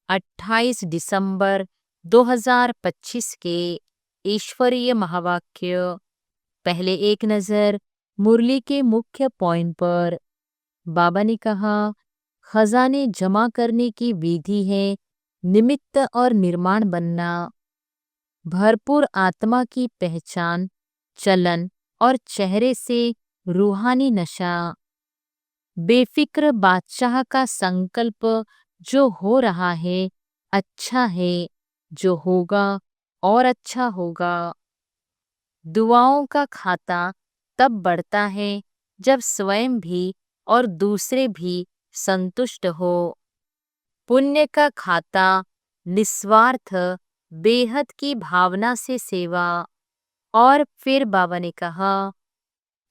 28 दिसंबर 2025 के ईश्वरीय महावाक्य। पहले एक नजर मुरली के मुख्य पॉइंट पर। बाबा ने कहा, खजाने जमा करने की विधि है निमित्त और निर्माण बनना। भरपूर आत्मा की पहचान चलन और चेहरे से रूहानी नशा। बेफिक्र बादशाह का संकल्प जो हो रहा है अच्छा है, जो होगा और अच्छा होगा। दुआओं का खाता तब बढ़ता है जब स्वयं भी और दूसरे भी संतुष्ट हो। पुण्य का खाता निस्वार्थ बेहद की भावना से सेवा। और फिर बाबा ने कहा,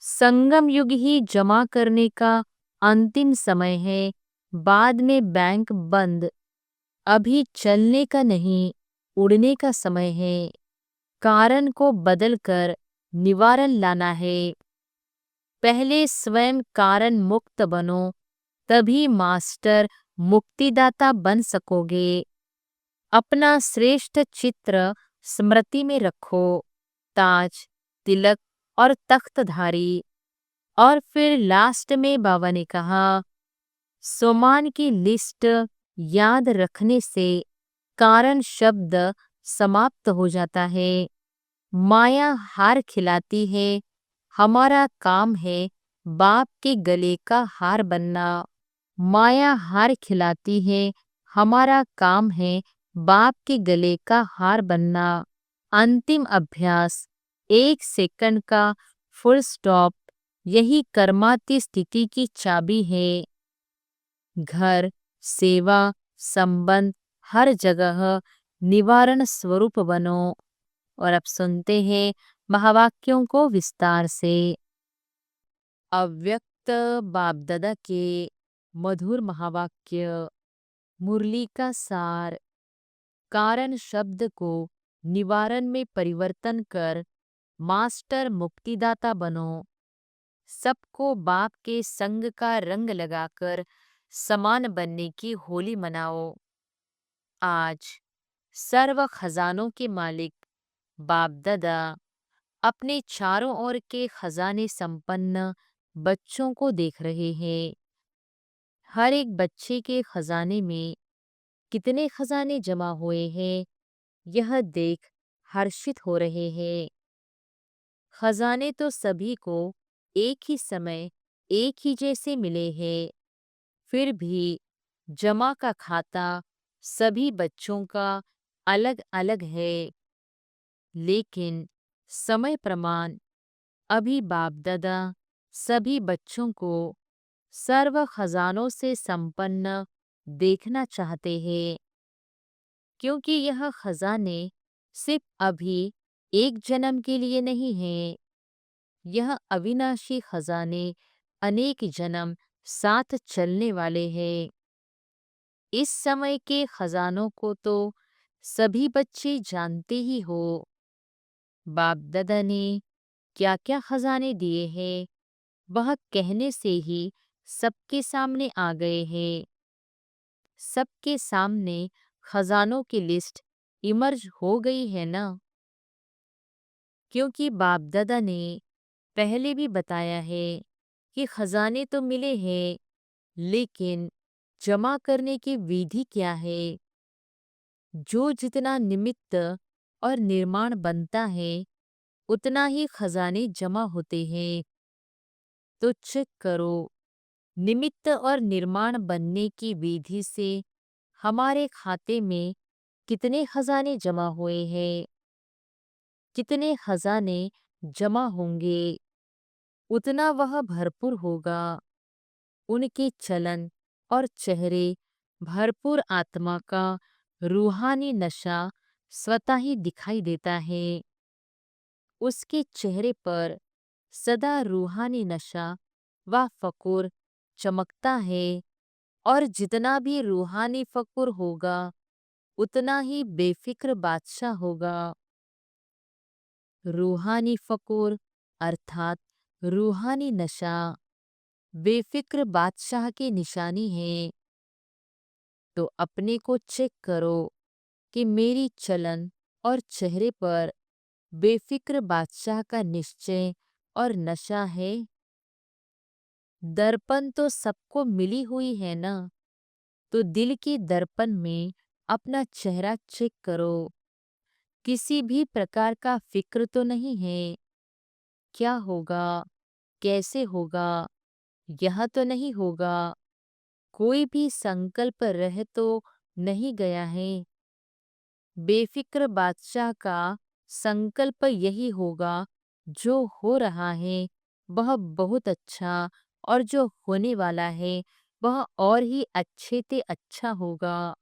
संगम युग ही जमा करने का अंतिम समय है, बाद में बैंक बंद। अभी चलने का नहीं, उड़ने का समय है। कारण को बदलकर निवारण लाना है। पहले स्वयं कारण मुक्त बनो, तभी मास्टर मुक्तिदाता बन सकोगे। अपना श्रेष्ठ चित्र स्मृति में रखो, ताज, तिलक और तख्तधारी। और फिर लास्ट में बाबा ने कहा, सोमान की लिस्ट याद रखने से कारण शब्द समाप्त हो जाता है। माया हार खिलाती है, हमारा काम है बाप के गले का हार बनना। माया हार खिलाती है, हमारा काम है बाप के गले का हार बनना। अंतिम अभ्यास 1 सेकंड का फुल स्टॉप, यही कर्माती स्थिति की चाबी है। घर, सेवा, संबंध, हर जगह निवारण स्वरूप बनो। और अब सुनते हैं महावाक्यों को विस्तार से। अव्यक्त बाप दादा के मधुर महावाक्य। मुरली का सार। कारण शब्द को निवारण में परिवर्तन कर मास्टर मुक्तिदाता बनो। सबको बाप के संग का रंग लगाकर समान बनने की होली मनाओ। आज सर्व खजानों के मालिक बाप दादा अपने चारों ओर के खजाने संपन्न बच्चों को देख रहे हैं। हर एक बच्चे के खजाने में कितने खजाने जमा हुए हैं, यह देख हर्षित हो रहे हैं। खजाने तो सभी को एक ही समय एक ही जैसे मिले हैं, फिर भी जमा का खाता सभी बच्चों का अलग अलग है। लेकिन समय प्रमाण अभी बाप दादा सभी बच्चों को सर्व खजानों से संपन्न देखना चाहते हैं, क्योंकि यह खजाने सिर्फ अभी एक जन्म के लिए नहीं हैं। यह अविनाशी खजाने अनेक जन्म साथ चलने वाले हैं। इस समय के खजानों को तो सभी बच्चे जानते ही हो। बाप दादा ने क्या क्या खजाने दिए हैं, वह कहने से ही सबके सामने आ गए हैं। सबके सामने खजानों की लिस्ट इमर्ज हो गई है ना, क्योंकि बाप दादा ने पहले भी बताया है कि खजाने तो मिले हैं, लेकिन जमा करने की विधि क्या है। जो जितना निमित्त और निर्माण बनता है, उतना ही खजाने जमा होते हैं। तो चेक करो, निमित्त और निर्माण बनने की विधि से हमारे खाते में कितने खजाने जमा हुए हैं। कितने खजाने जमा होंगे, उतना वह भरपूर होगा। उनके चलन और चेहरे भरपूर आत्मा का रूहानी नशा स्वतः ही दिखाई देता है। उसके चेहरे पर सदा रूहानी नशा व फकूर चमकता है। और जितना भी रूहानी फकूर होगा, उतना ही बेफिक्र बादशाह होगा। रूहानी फकूर अर्थात रूहानी नशा बेफिक्र बादशाह की निशानी है। तो अपने को चेक करो कि मेरी चलन और चेहरे पर बेफिक्र बादशाह का निश्चय और नशा है। दर्पण तो सबको मिली हुई है ना, तो दिल के दर्पण में अपना चेहरा चेक करो। किसी भी प्रकार का फिक्र तो नहीं है, क्या होगा, कैसे होगा, यह तो नहीं होगा। कोई भी संकल्प रह तो नहीं गया है। बेफिक्र बादशाह का संकल्प यही होगा, जो हो रहा है वह बहुत अच्छा, और जो होने वाला है वह और ही अच्छे ते अच्छा होगा।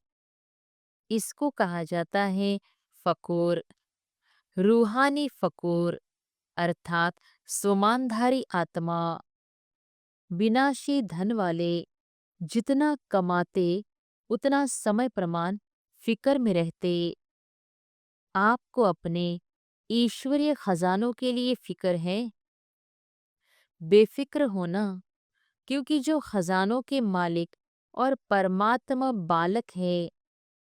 इसको कहा जाता है फकोर, रूहानी फकोर, अर्थात स्वमानधारी आत्मा। विनाशी धन वाले जितना कमाते उतना समय प्रमाण फिक्र में रहते। आपको अपने ईश्वरीय खजानों के लिए फिक्र है। बेफिक्र होना, क्योंकि जो खजानों के मालिक और परमात्मा बालक है,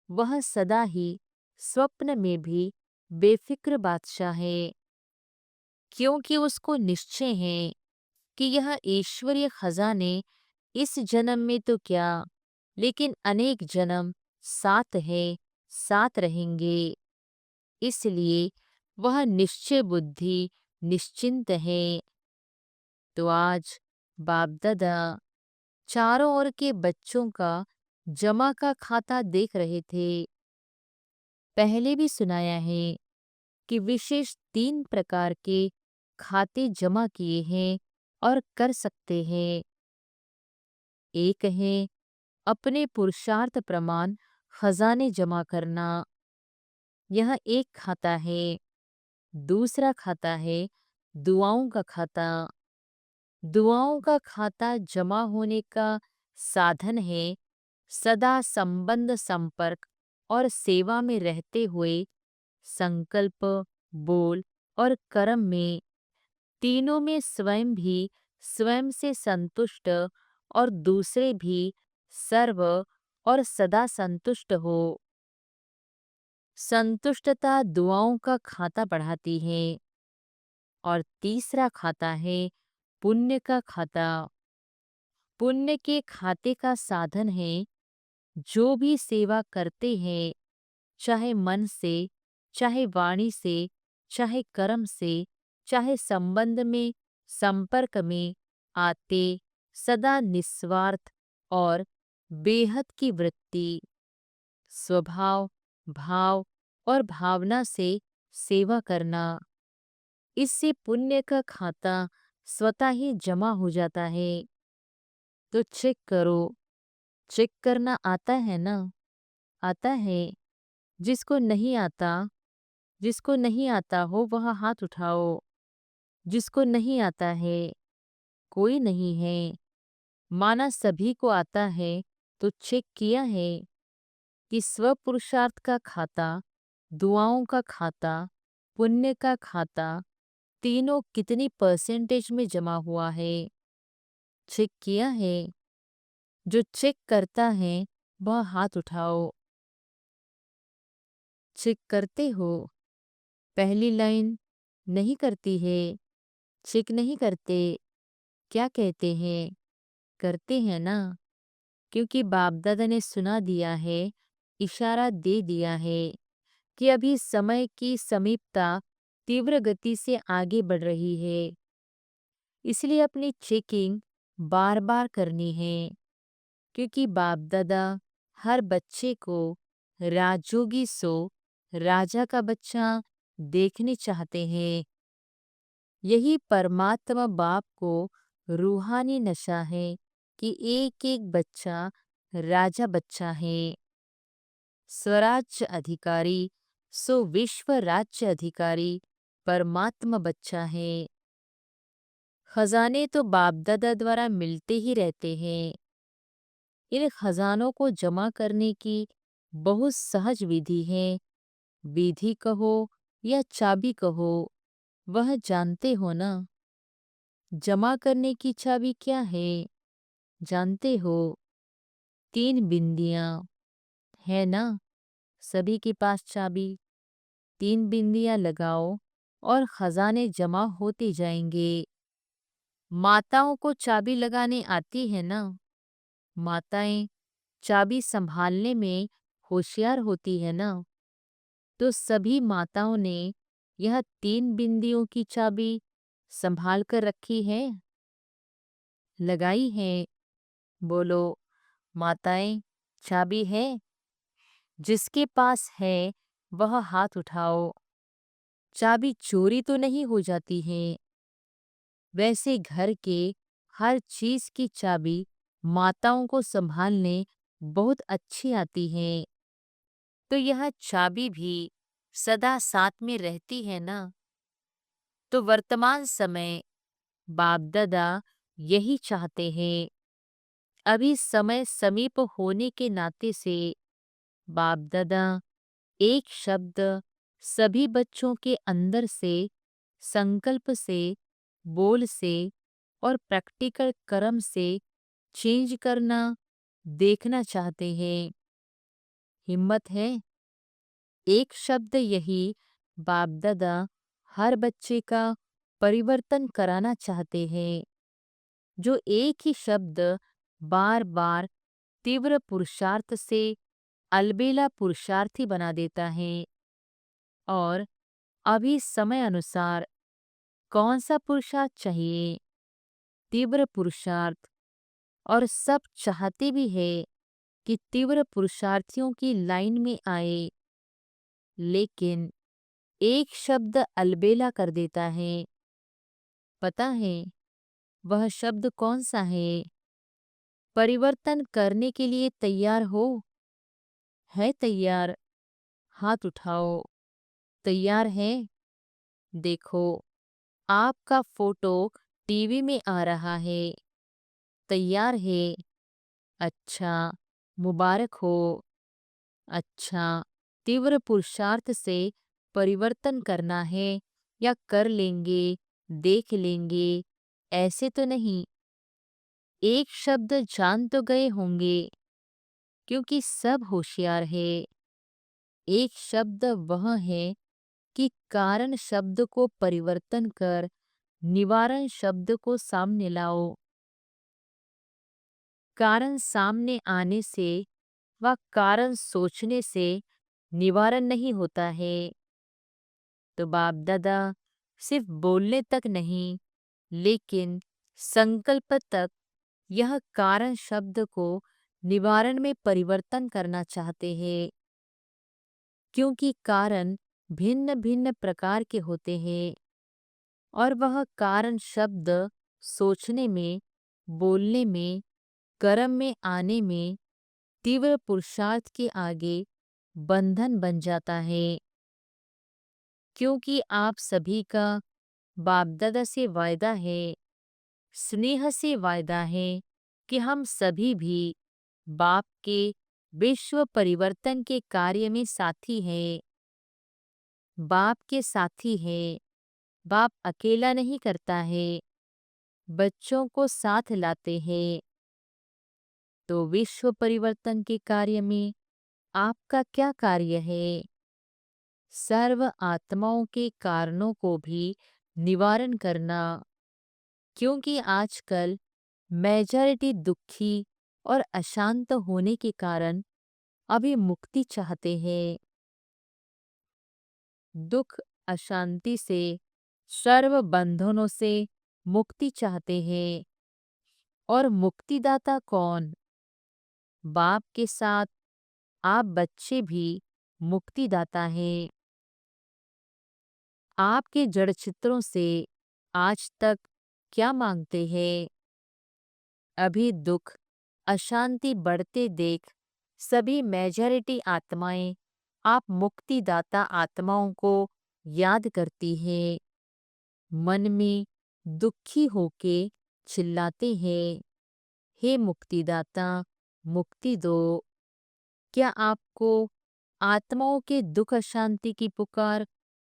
वह सदा ही स्वप्न में भी बेफिक्र बादशाह है, क्योंकि उसको निश्चय है कि यह ईश्वरीय खजाने इस जन्म में तो क्या, लेकिन अनेक जन्म साथ है, साथ रहेंगे। इसलिए वह निश्चय बुद्धि निश्चिंत है। तो आज बाप दादा चारों ओर के बच्चों का जमा का खाता देख रहे थे। पहले भी सुनाया है कि विशेष 3 प्रकार के खाते जमा किए हैं और कर सकते हैं। एक है अपने पुरुषार्थ प्रमाण खजाने जमा करना, यह एक खाता है। दूसरा खाता है दुआओं का खाता। दुआओं का खाता जमा होने का साधन है सदा संबंध, संपर्क और सेवा में रहते हुए संकल्प, बोल और कर्म में, तीनों में स्वयं भी स्वयं से संतुष्ट और दूसरे भी सर्व और सदा संतुष्ट हो। संतुष्टता दुआओं का खाता बढ़ाती है। और तीसरा खाता है पुण्य का खाता। पुण्य के खाते का साधन है जो भी सेवा करते हैं, चाहे मन से, चाहे वाणी से, चाहे कर्म से, चाहे संबंध में, संपर्क में आते, सदा निस्वार्थ और बेहद की वृत्ति, स्वभाव, भाव और भावना से सेवा करना। इससे पुण्य का खाता स्वतः ही जमा हो जाता है। तो चेक करो, चेक करना आता है ना? आता है। जिसको नहीं आता, जिसको नहीं आता हो वह हाथ उठाओ। जिसको नहीं आता है, कोई नहीं है। माना सभी को आता है, तो चेक किया है कि स्व पुरुषार्थ का खाता, दुआओं का खाता, पुण्य का खाता, तीनों कितनी परसेंटेज में जमा हुआ है। चेक किया है। जो चेक करता है वह हाथ उठाओ। चेक करते हो? पहली लाइन नहीं करती है, चेक नहीं करते, क्या कहते हैं? करते हैं ना, क्योंकि बाप दादा ने सुना दिया है, इशारा दे दिया है कि अभी समय की समीपता तीव्र गति से आगे बढ़ रही है। इसलिए अपनी चेकिंग बार बार करनी है, क्योंकि बाप दादा हर बच्चे को राजयोगी सो राजा का बच्चा देखने चाहते हैं। यही परमात्मा बाप को रूहानी नशा है कि एक एक बच्चा राजा बच्चा है। स्वराज्य अधिकारी सो विश्व राज्य अधिकारी परमात्मा बच्चा है। खजाने तो बाप दादा द्वारा मिलते ही रहते हैं। इन खजानों को जमा करने की बहुत सहज विधि है। विधि कहो या चाबी कहो, वह जानते हो ना। जमा करने की चाबी क्या है, जानते हो? 3 बिंदियां, है ना सभी के पास चाबी? 3 बिंदियां लगाओ और खजाने जमा होते जाएंगे। माताओं को चाबी लगाने आती है ना? माताएं चाबी संभालने में होशियार होती है ना? तो सभी माताओं ने यह 3 बिंदियों की चाबी संभाल कर रखी है, लगाई है। बोलो, माताएं, चाबी है? जिसके पास है वह हाथ उठाओ। चाबी चोरी तो नहीं हो जाती है? वैसे घर के हर चीज की चाबी माताओं को संभालने बहुत अच्छी आती है। तो यह चाबी भी सदा साथ में रहती है ना? तो वर्तमान समय बाप दादा यही चाहते हैं। अभी समय समीप होने के नाते से बाप दादा एक शब्द सभी बच्चों के अंदर से, संकल्प से, बोल से और प्रैक्टिकल कर्म से चेंज करना देखना चाहते हैं। हिम्मत है? एक शब्द यही बाप दादा हर बच्चे का परिवर्तन कराना चाहते हैं। जो एक ही शब्द बार बार तीव्र पुरुषार्थ से अलबेला पुरुषार्थी बना देता है। और अभी समय अनुसार कौन सा पुरुषार्थ चाहिए? तीव्र पुरुषार्थ। और सब चाहते भी है कि तीव्र पुरुषार्थियों की लाइन में आए, लेकिन एक शब्द अलबेला कर देता है। पता है वह शब्द कौन सा है? परिवर्तन करने के लिए तैयार हो? है तैयार? हाथ उठाओ। तैयार है? देखो, आपका फोटो टीवी में आ रहा है। तैयार है? अच्छा, मुबारक हो। अच्छा, तीव्र पुरुषार्थ से परिवर्तन करना है या कर लेंगे, देख लेंगे, ऐसे तो नहीं। एक शब्द जान तो गए होंगे, क्योंकि सब होशियार है। एक शब्द वह है कि कारण शब्द को परिवर्तन कर निवारण शब्द को सामने लाओ। कारण सामने आने से व कारण सोचने से निवारण नहीं होता है। तो बाप दादा सिर्फ बोलने तक नहीं, लेकिन संकल्प तक यह कारण शब्द को निवारण में परिवर्तन करना चाहते हैं। क्योंकि कारण भिन्न भिन्न प्रकार के होते हैं और वह कारण शब्द सोचने में, बोलने में, कर्म में आने में तीव्र पुरुषार्थ के आगे बंधन बन जाता है। क्योंकि आप सभी का बाप दादा से वायदा है, स्नेह से वायदा है कि हम सभी भी बाप के विश्व परिवर्तन के कार्य में साथी हैं। बाप के साथी हैं। बाप अकेला नहीं करता है, बच्चों को साथ लाते हैं। तो विश्व परिवर्तन के कार्य में आपका क्या कार्य है? सर्व आत्माओं के कारणों को भी निवारण करना। क्योंकि आजकल मेजॉरिटी दुखी और अशांत होने के कारण अभी मुक्ति चाहते हैं। दुख अशांति से, सर्व बंधनों से मुक्ति चाहते हैं। और मुक्तिदाता कौन? बाप के साथ आप बच्चे भी मुक्तिदाता हैं। आपके जड़ चित्रों से आज तक क्या मांगते हैं? अभी दुख अशांति बढ़ते देख सभी मेजॉरिटी आत्माएं आप मुक्तिदाता आत्माओं को याद करती हैं। मन में दुखी होके चिल्लाते हैं, हे मुक्तिदाता, मुक्ति दो। क्या आपको आत्माओं के दुख अशांति की पुकार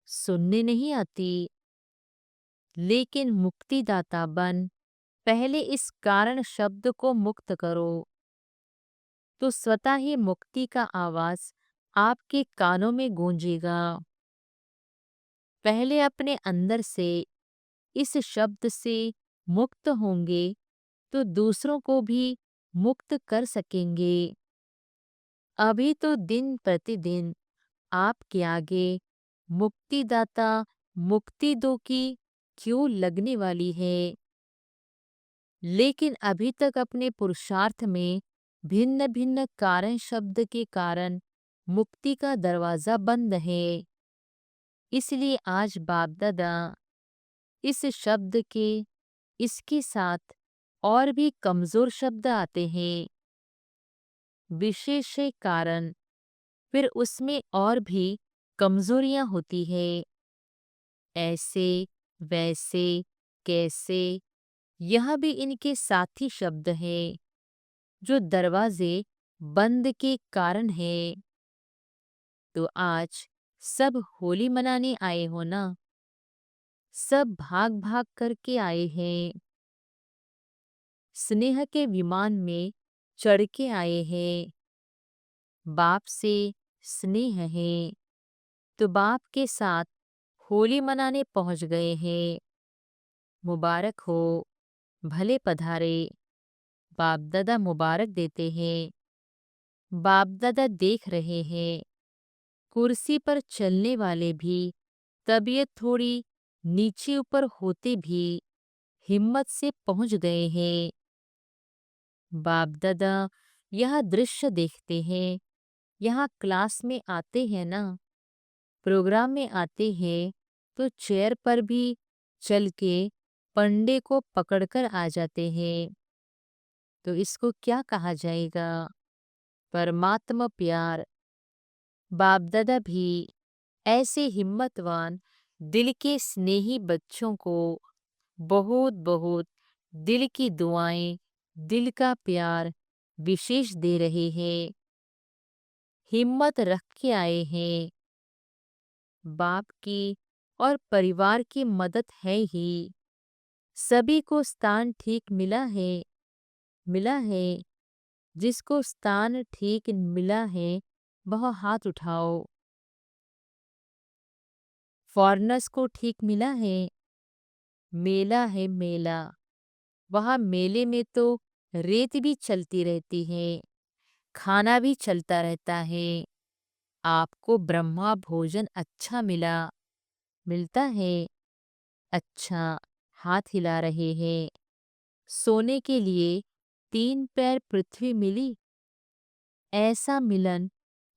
सुनने नहीं आती? लेकिन मुक्तिदाता बन पहले इस कारण शब्द को मुक्त करो। तो स्वतः ही मुक्ति का आवाज आपके कानों में गूंजेगा। पहले अपने अंदर से इस शब्द से मुक्त होंगे तो दूसरों को भी मुक्त कर सकेंगे। अभी तो दिन प्रतिदिन आपके आगे मुक्तिदाता मुक्ति दो की क्यों लगने वाली है, लेकिन अभी तक अपने पुरुषार्थ में भिन्न भिन्न कारण शब्द के कारण मुक्ति का दरवाजा बंद है। इसलिए आज बाप दादा इस शब्द के इसके साथ और भी कमजोर शब्द आते हैं, विशेष कारण, फिर उसमें और भी कमजोरियां होती है। ऐसे, वैसे, कैसे, यह भी इनके साथी शब्द हैं जो दरवाजे बंद के कारण है। तो आज सब होली मनाने आए हो ना, सब भाग भाग करके आए हैं, स्नेह के विमान में चढ़ के आए हैं। बाप से स्नेह है तो बाप के साथ होली मनाने पहुंच गए हैं। मुबारक हो, भले पधारे। बाप दादा मुबारक देते हैं। बाप दादा देख रहे हैं कुर्सी पर चलने वाले भी तबीयत थोड़ी नीचे ऊपर होते भी हिम्मत से पहुंच गए हैं। बाप दादा यह दृश्य देखते हैं, यहाँ क्लास में आते हैं ना, प्रोग्राम में आते हैं तो चेयर पर भी चल के पंडे को पकड़कर आ जाते हैं। तो इसको क्या कहा जाएगा? परमात्मा प्यार। बाप दादा भी ऐसे हिम्मतवान दिल के स्नेही बच्चों को बहुत बहुत दिल की दुआएं, दिल का प्यार विशेष दे रहे हैं। हिम्मत रख के आए हैं। बाप की और परिवार की मदद है ही। सभी को स्थान ठीक मिला है, मिला है। जिसको स्थान ठीक मिला है वह हाथ उठाओ। फॉरेनर्स को ठीक मिला है, मेला है मेला। वहाँ मेले में तो रेत भी चलती रहती है, खाना भी चलता रहता है। आपको ब्रह्मा भोजन अच्छा मिला, मिलता है। अच्छा, हाथ हिला रहे हैं। सोने के लिए 3 पैर पृथ्वी मिली। ऐसा मिलन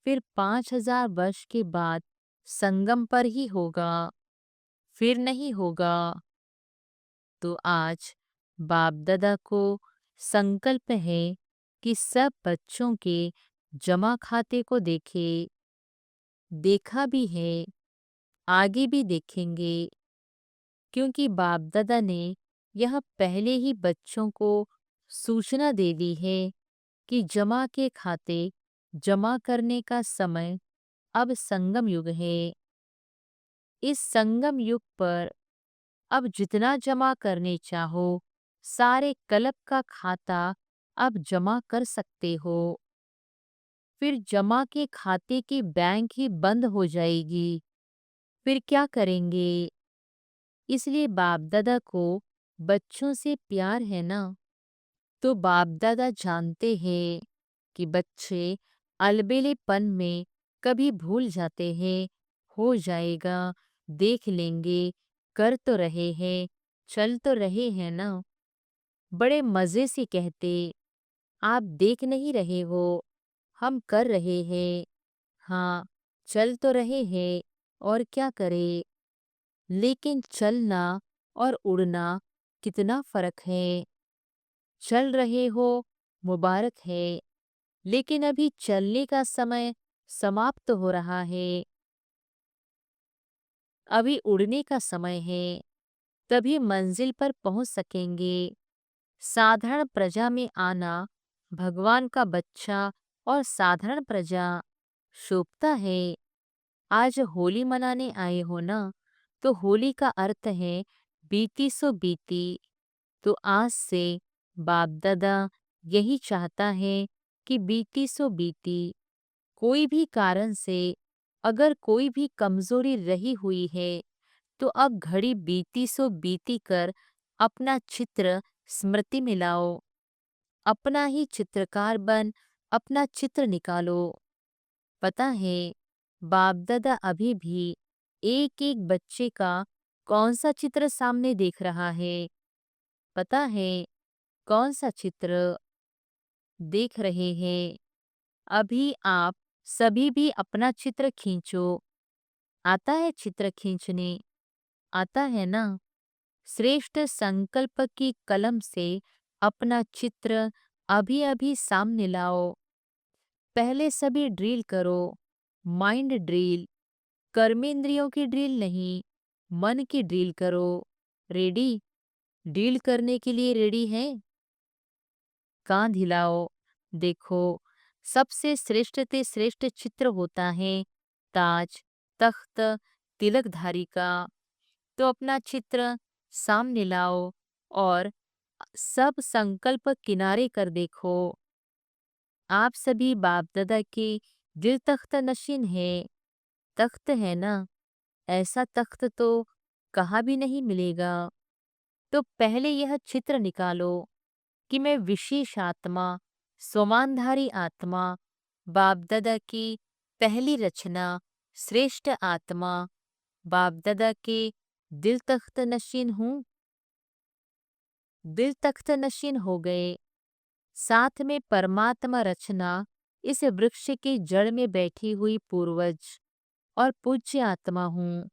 फिर 5000 वर्ष के बाद संगम पर ही होगा, फिर नहीं होगा। तो आज बाप दादा को संकल्प है कि सब बच्चों के जमा खाते को देखे, देखा भी है, आगे भी देखेंगे, क्योंकि बाप दादा ने यह पहले ही बच्चों को सूचना दे दी है कि जमा के खाते जमा करने का समय अब संगम युग है। इस संगम युग पर अब जितना जमा करने चाहो सारे कल्प का खाता अब जमा कर सकते हो। फिर जमा के खाते की बैंक ही बंद हो जाएगी, फिर क्या करेंगे? इसलिए बाप दादा को बच्चों से प्यार है ना, तो बाप दादा जानते हैं कि बच्चे अलबेलेपन में कभी भूल जाते हैं। हो जाएगा, देख लेंगे, कर तो रहे हैं, चल तो रहे हैं ना। बड़े मजे से कहते, आप देख नहीं रहे हो, हम कर रहे हैं। हाँ, चल तो रहे हैं, और क्या करें। लेकिन चलना और उड़ना कितना फर्क है। चल रहे हो, मुबारक है, लेकिन अभी चलने का समय समाप्त हो रहा है। अभी उड़ने का समय है, तभी मंजिल पर पहुंच सकेंगे। साधारण प्रजा में आना भगवान का बच्चा और साधारण प्रजा शोभता है। आज होली मनाने आए हो ना, तो होली का अर्थ है बीती सो बीती। तो आज से बाप दादा यही चाहता है कि बीती सो बीती, कोई भी कारण से अगर कोई भी कमजोरी रही हुई है तो अब घड़ी बीती सो बीती कर अपना चित्र स्मृति में लाओ। अपना ही चित्रकार बन अपना चित्र निकालो। पता है, बाप दादा अभी भी एक एक बच्चे का कौन सा चित्र सामने देख रहा है? पता है कौन सा चित्र देख रहे हैं? अभी आप सभी भी अपना चित्र खींचो। आता है चित्र खींचने? आता है ना? श्रेष्ठ संकल्प की कलम से अपना चित्र अभी अभी सामने लाओ। पहले सभी ड्रिल करो, माइंड ड्रिल, कर्मेंद्रियों की ड्रिल नहीं, मन की ड्रिल करो। रेडी? डील करने के लिए रेडी है? कान हिलाओ। देखो, सबसे श्रेष्ठ ते श्रेष्ठ चित्र होता है ताज, तख्त, तिलकधारी का। तो अपना चित्र सामने लाओ और सब संकल्प किनारे कर देखो। आप सभी बाप दादा के दिल तख्त नशीन है। तख्त है ना? ऐसा तख्त तो कहाँ भी नहीं मिलेगा। तो पहले यह चित्र निकालो कि मैं विशेष आत्मा, स्वमानधारी आत्मा, बाप दादा की पहली रचना, श्रेष्ठ आत्मा, बाप दादा के दिल तख्त नशीन हूँ। दिल तख्त नशीन हो गए। साथ में परमात्मा रचना, इस वृक्ष की जड़ में बैठी हुई पूर्वज और पूज्य आत्मा हूँ।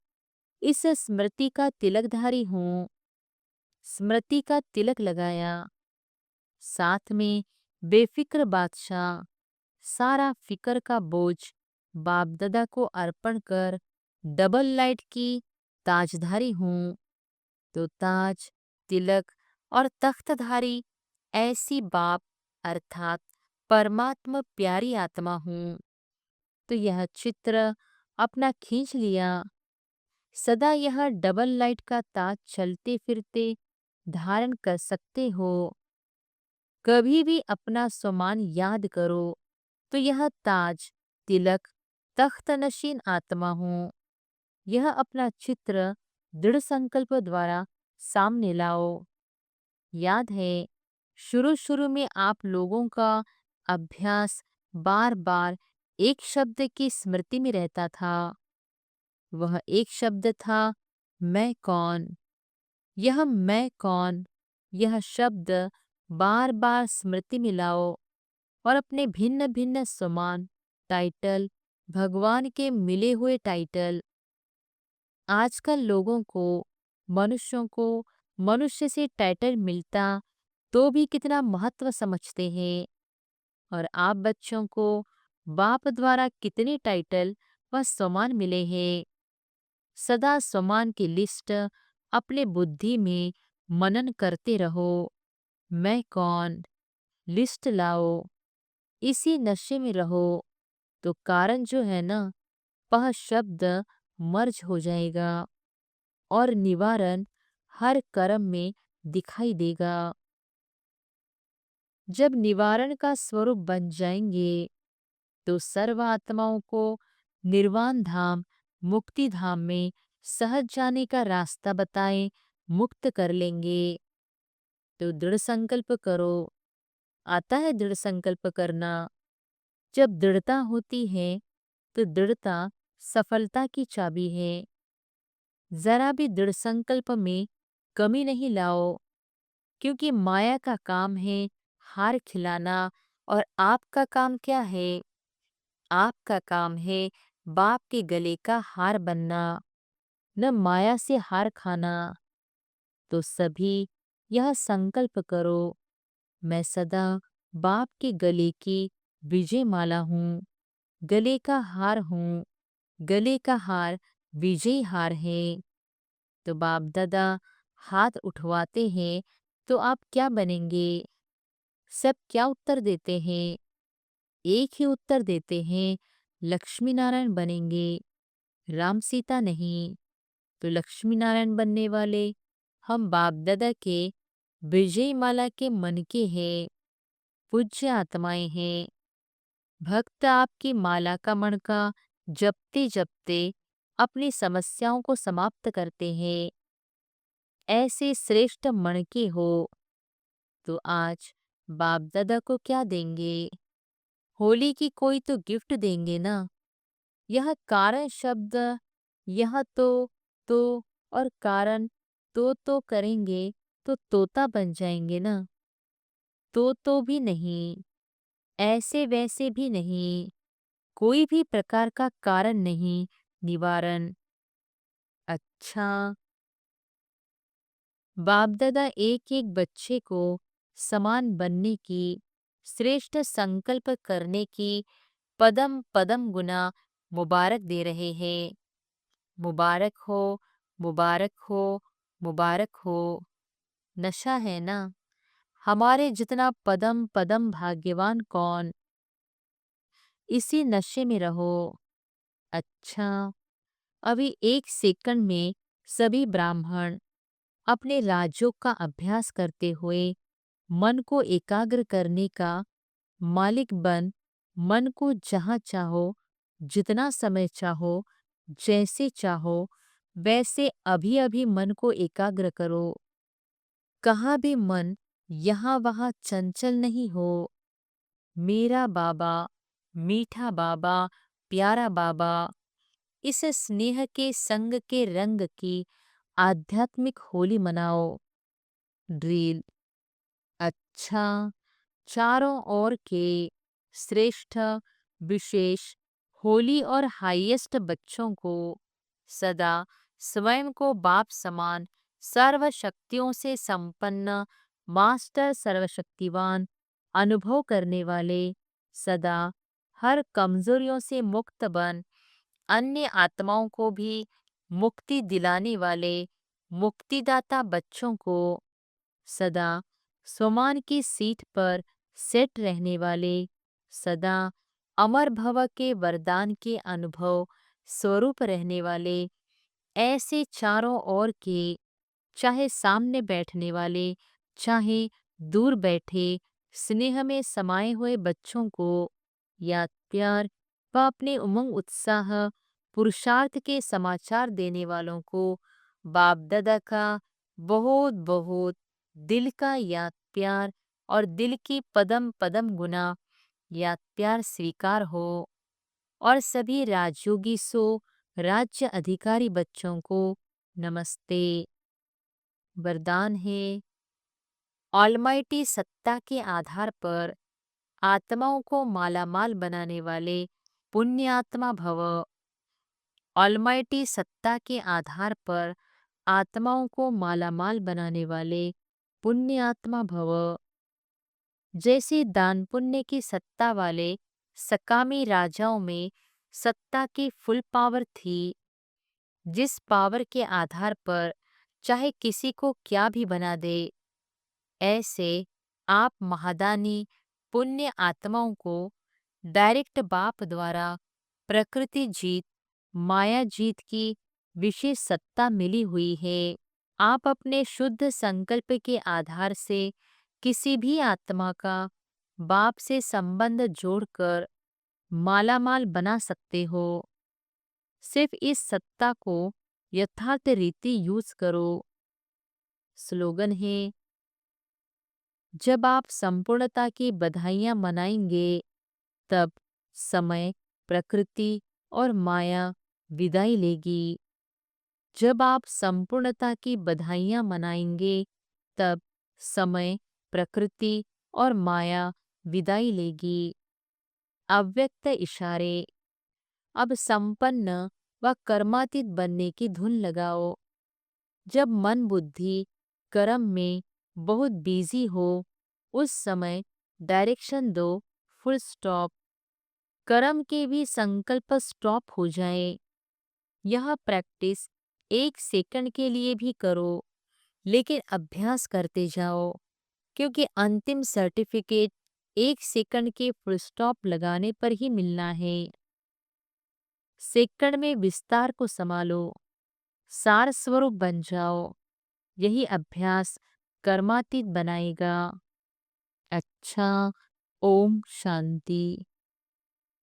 इस स्मृति का तिलकधारी हूँ। स्मृति का तिलक लगाया। साथ में बेफिक्र बादशाह, सारा फिक्र का बोझ बाप दादा को अर्पण कर डबल लाइट की ताजधारी हूँ। तो ताज, तिलक और तख्तधारी ऐसी बाप अर्थात परमात्मा प्यारी आत्मा हूँ। तो यह चित्र अपना खींच लिया। सदा यह डबल लाइट का ताज चलते फिरते धारण कर सकते हो। कभी भी अपना स्वमान याद करो तो यह ताज, तिलक, तख्त नशीन आत्मा हूँ। यह अपना चित्र दृढ़ संकल्प द्वारा सामने लाओ। याद है, शुरू शुरू में आप लोगों का अभ्यास बार बार एक शब्द की स्मृति में रहता था। वह एक शब्द था, मैं कौन। यह मैं कौन, यह शब्द बार बार स्मृति में लाओ और अपने भिन्न भिन्न समान टाइटल, भगवान के मिले हुए टाइटल। आजकल लोगों को, मनुष्यों को मनुष्य से टाइटल मिलता तो भी कितना महत्व समझते हैं, और आप बच्चों को बाप द्वारा कितने टाइटल व सम्मान मिले हैं। सदा सम्मान की लिस्ट अपने बुद्धि में मनन करते रहो। मैं कौन, लिस्ट लाओ। इसी नशे में रहो तो कारण जो है ना, वह शब्द मर्ज हो जाएगा और निवारण हर कर्म में दिखाई देगा। जब निवारण का स्वरूप बन जाएंगे तो सर्व आत्माओं को निर्वाण धाम, मुक्ति धाम में सहज जाने का रास्ता बताए मुक्त कर लेंगे। तो दृढ़ संकल्प करो। आता है दृढ़ संकल्प करना? जब दृढ़ता होती है तो दृढ़ता सफलता की चाबी है। जरा भी दृढ़ संकल्प में कमी नहीं लाओ, क्योंकि माया का काम है हार खिलाना और आपका काम क्या है? आपका काम है बाप के गले का हार बनना, न माया से हार खाना। तो सभी यह संकल्प करो, मैं सदा बाप के गले की विजय माला हूँ, गले का हार हूँ। गले का हार विजय हार है। तो बाप दादा हाथ उठवाते हैं तो आप क्या बनेंगे? सब क्या उत्तर देते हैं? एक ही उत्तर देते हैं, लक्ष्मी नारायण बनेंगे, राम सीता नहीं। तो लक्ष्मी नारायण बनने वाले हम बाप दादा के विजय माला के मन के हैं, पूज्य आत्माएं हैं। भक्त आपकी माला का मणका जपते जपते अपनी समस्याओं को समाप्त करते हैं। ऐसे श्रेष्ठ मणके हो तो आज बाप दादा को क्या देंगे? होली की कोई तो गिफ्ट देंगे ना। यह कारण शब्द, यह तो और कारण तो करेंगे तो तोता बन जाएंगे ना। तो भी नहीं, ऐसे वैसे भी नहीं, कोई भी प्रकार का कारण नहीं, निवारण। अच्छा, बाप दादा एक एक बच्चे को समान बनने की, श्रेष्ठ संकल्प करने की पदम पदम गुना मुबारक दे रहे हैं। मुबारक हो, मुबारक हो, मुबारक हो। नशा है ना, हमारे जितना पदम पदम भाग्यवान कौन। इसी नशे में रहो। अच्छा, अभी एक सेकंड में सभी ब्राह्मण अपने राजयोग का अभ्यास करते हुए मन को एकाग्र करने का मालिक बन, मन को जहाँ चाहो, जितना समय चाहो, जैसे चाहो वैसे अभी अभी मन को एकाग्र करो। कहाँ भी मन यहाँ वहाँ चंचल नहीं हो। मेरा बाबा, मीठा बाबा, प्यारा बाबा, इस स्नेह के संग के रंग की आध्यात्मिक होली मनाओ। ड्रील। अच्छा, चारों ओर के श्रेष्ठ, विशेष, होली और हाईएस्ट बच्चों को सदा स्वयं को बाप समान सर्व शक्तियों से संपन्न मास्टर सर्वशक्तिवान अनुभव करने वाले, सदा हर कमजोरियों से मुक्त बन अन्य आत्माओं को भी मुक्ति दिलाने वाले मुक्तिदाता बच्चों को सदा स्वमान की सीट पर सेट रहने वाले, सदा अमर भव के वरदान के अनुभव स्वरूप रहने वाले, ऐसे चारों ओर के, चाहे सामने बैठने वाले, चाहे दूर बैठे, स्नेह में समाये हुए बच्चों को याद प्यार व अपने उमंग उत्साह पुरुषार्थ के समाचार देने वालों को बाप दादा का बहुत बहुत दिल का याद प्यार और दिल की पदम पदम गुना याद प्यार स्वीकार हो। और सभी राजयोगी सो राज्य अधिकारी बच्चों को नमस्ते। वरदान है, ऑलमाइटी सत्ता के आधार पर आत्माओं को मालामाल बनाने वाले पुण्यात्मा भव। ऑलमाइटी सत्ता के आधार पर आत्माओं को मालामाल बनाने वाले पुण्यात्मा भव। जैसे दान पुण्य की सत्ता वाले सकामी राजाओं में सत्ता की फुल पावर थी, जिस पावर के आधार पर चाहे किसी को क्या भी बना दे, ऐसे आप महादानी पुण्य आत्माओं को डायरेक्ट बाप द्वारा प्रकृति जीत, माया जीत की विशेष सत्ता मिली हुई है। आप अपने शुद्ध संकल्प के आधार से किसी भी आत्मा का बाप से संबंध जोड़कर मालामाल बना सकते हो। सिर्फ इस सत्ता को यथार्थ रीति यूज करो। स्लोगन है, जब आप संपूर्णता की बधाइयां मनाएंगे तब समय, प्रकृति और माया विदाई लेगी। जब आप संपूर्णता की बधाइयां मनाएंगे तब समय, प्रकृति और माया विदाई लेगी। अव्यक्त इशारे। अब संपन्न व कर्मातीत बनने की धुन लगाओ। जब मन बुद्धि कर्म में बहुत बिजी हो उस समय डायरेक्शन दो, फुल स्टॉप। कर्म के भी संकल्प स्टॉप हो जाए। यह प्रैक्टिस एक सेकंड के लिए भी करो, लेकिन अभ्यास करते जाओ, क्योंकि अंतिम सर्टिफिकेट एक सेकंड के फुल स्टॉप लगाने पर ही मिलना है। सेकंड में विस्तार को संभालो, सार स्वरूप बन जाओ। यही अभ्यास कर्मातीत बनाएगा। अच्छा, ओम शांति।